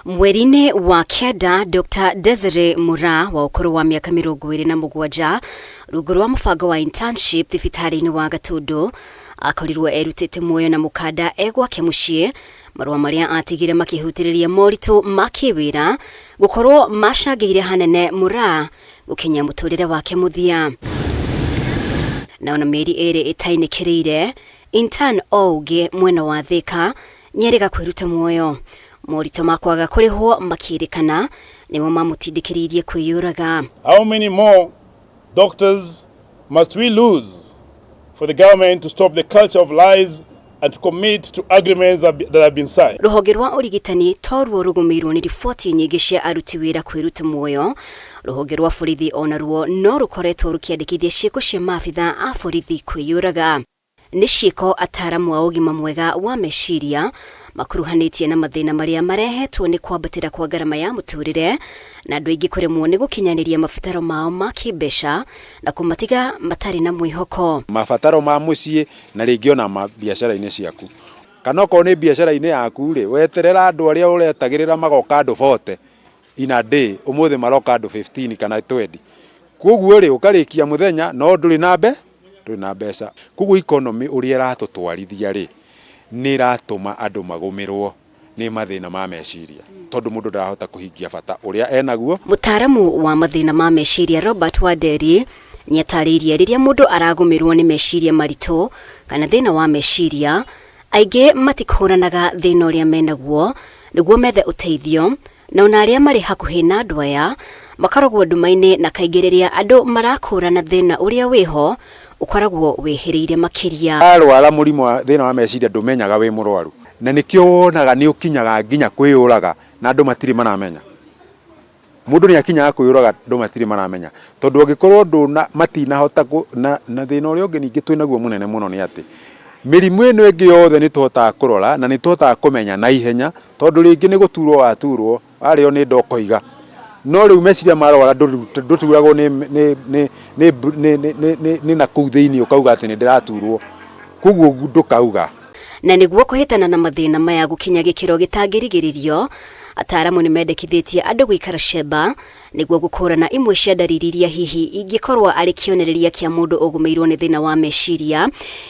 Mweri-inĩ wa kenda, Dr. Desire Mura wa ũkũrũ wa mĩaka 27 rungu rwa mũbango wa internship thibitarĩ-inĩ wa Gatundu akorirwo erutĩte muoyo na mũkanda gwake mũciĩ, marũa marĩa atigire makĩhutĩrĩria moritũ ma kĩwĩra gũkorwo macangĩire hanene Mura gũkinyia mũtũrĩre wake mũthia. Na ona mĩeri ĩrĩ ĩtainĩkĩrĩire, intern Ouge mwena wa Thika nĩerĩga kwĩruta muoyo. Moritũ ma kwaga kũrĩhwo makĩrĩkana nĩmo mamũtindĩkĩrĩirie kwĩyũraga. How many more doctors must we lose for the government to stop the culture of lies and to commit to agreements that have been signed? Rũhonge rwa ũrigitani toruo rũgũmĩirwo nĩ riboti nyingĩ cia aruti wĩra kwĩruta muoyo. Rũhonge rwa borithi onaruo no rũkoretwo rũkĩandĩkithia ciĩko cia maabitha a borithi kwĩyũraga. Nĩ ciĩko ataaramu a ũgima mwega wa meciria makuruhanĩtie na mathĩna marĩa marehetwo nĩ kwambatĩra kwa ngarama ya mũtũrĩre na andũ aingĩ kũremwo nĩ gũkinyanĩria mabataro mao ma kĩmbeca na kũmatiga matarĩ na mwĩhoko. Mabataro ma mũciĩ na rĩngĩ ona biacara-inĩ ciaku. Kana okorwo nĩ biacara-inĩ yaku rĩ, weterera andũ arĩa ũretagĩrĩra magoka andũ 40 in a day, ũmũthĩ maroka andũ 15 kana 20. Koguo rĩ ũkarĩkia mũthenya no ndũrĩ na mbeca. Koguo economy ũrĩa ĩratũtwarithia rĩ nĩ ratũma andũ magũmĩrwo nĩ mathĩna ma meciria tondũ mũndũ ndarahota kũhingia bata ũrĩa enaguo. Mũtaaramu wa mathĩna ma meciria Robert Waderi nĩatarĩirie rĩrĩa mũndũ aragũmĩrwo nĩ meciria maritũ kana thĩna wa meciria, aingĩ matikũranaga thĩna ũrĩa menaguo nĩguo methe ũteithio, na ona arĩa marĩ hakuhĩ na andũ aya makarogwo nduma-inĩ, na kaingĩ rĩrĩa andũ marakũrana thĩna ũrĩa wĩho ukoragwo wehĩrĩire makĩria. Arwara mũrimũ wa thĩna wa meciria ndũmenyaga wĩ mũrwaru, na nĩkĩo wonaga nĩ ũkinyaga nginya kwĩyũraga na andũ matirĩ maramenya. Mũndũ nĩ akinyaga kwĩyũraga andũ matirĩ maramenya tondũ angĩkorwo ndũna matinahota na thĩna ũrĩa ũngĩ ningĩ twĩnaguo mũnene mũno nĩ atĩ mĩrimũ ĩno ĩngĩ yothe nĩ tũhotaga kũrora na nĩ tũhotaga kũmenya na ihenya tondũ rĩngĩ nĩ gũturwo waturwo warĩo nĩ ndokoiga. No rĩu meciria marwara ndũturagwo nĩ na kũu thĩinĩ ũkauga atĩ nĩ ndĩraturwo, koguo ndũkauga. Na nĩguo kũhĩtana na mathĩna maya gũkinya gĩkĩro gĩtangĩrigĩrĩrio, ataaramu nĩ mendekithĩtie andũ gũikara cemba nĩguo gũkũrana imwe cia ndariri iria hihi ingĩkorwo arĩ kĩonereria kĩa mũndũ ũgũmĩirwo nĩ thĩna wa meciria.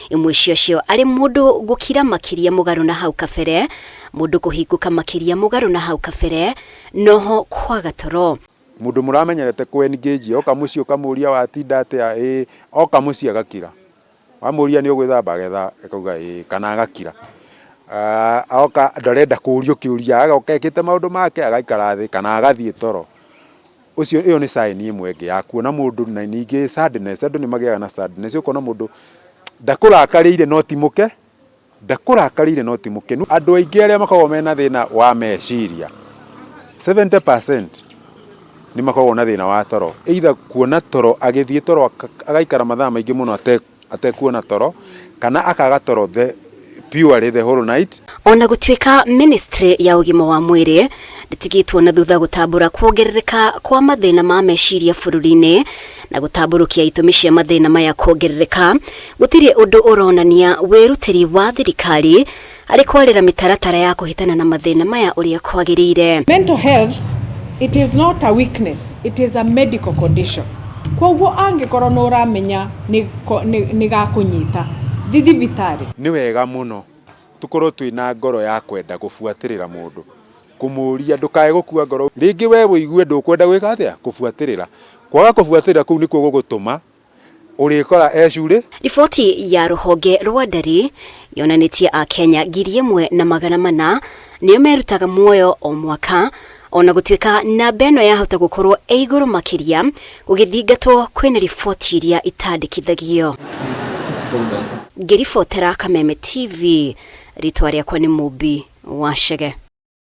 Imwe cio arĩ mũndũ gũkira makĩria mũgarũ na hau kabere, mũndũ kũhingũka makĩria mũgarũ na hau kabere, noho kwaga toro. Mũndũ mũramenyerete kũ-engage oka mũciĩ ũkamũria watinda atĩa, oka mũciĩ agakira. Wamũria nĩ ũgwĩthamba agetha akauga kana agakira. Oka ndarenda kũũrio kĩũria, agoka ekĩte maũndũ make agaikara thĩ kana agathiĩ toro. Ĩyo nĩ sign ĩmwe ĩngĩ ya kuona mũndũ, na ningĩ sadness, andũ nĩ magĩaga na sadness. Ũkona mũndũ ndakũrakarĩire no ti mũke, Andũ aingĩ arĩa makoragwo mena thĩna wa meciria 70% nĩ makoragwo na thĩna wa toro, either kuona toro, agĩthiĩ toro agaikara mathaa maingĩ mũno atekuona toro, kana akaga toro purely the whole night. Ona gũtuĩka ministry ya ũgima wa mwĩrĩ ndĩtigĩtwo na thutha gũtambũra kuongerereka kwa mathĩna ma meciria bũrũri-inĩ na gũtambũrũkia itũmi cia mathĩna maya kuongerereka, gũtirĩ ũndũ ũronania wĩrutĩri wa thirikari arĩ kwarĩra mĩtaratara ya kũhĩtana na mathĩna maya ũrĩa kwagĩrĩire. Mental health, it is not a weakness, it is a medical condition. Koguo angĩkorwo no ũramenya nĩ gakũnyita thibitarĩ. Nĩ wega mũno tukorwo twĩna ngoro ya kwenda gũbuatĩrĩra mũndũ, kũmũria ndũkae gũkua ngoro. Rĩngĩ we wĩigue ndũkwenda gwĩka atĩa kũbuatĩrĩra, kwaga kũbuatĩrĩra kũu nĩkuo gũgũtũma ũrĩkora ecurĩ. Riboti ya rũhonge rwa ndari yonanĩtie Akenya 1,400 nĩo merutaga muoyo o mwaka, ona gũtuĩka namba ĩno yahota gũkorwo igũrũ makĩria gũgĩthingatwo kwĩna riboti iria itandĩkithagio. Ngĩribotera Kameme TV, rĩtwa rĩakwa nĩ Mũmbi wa Chege.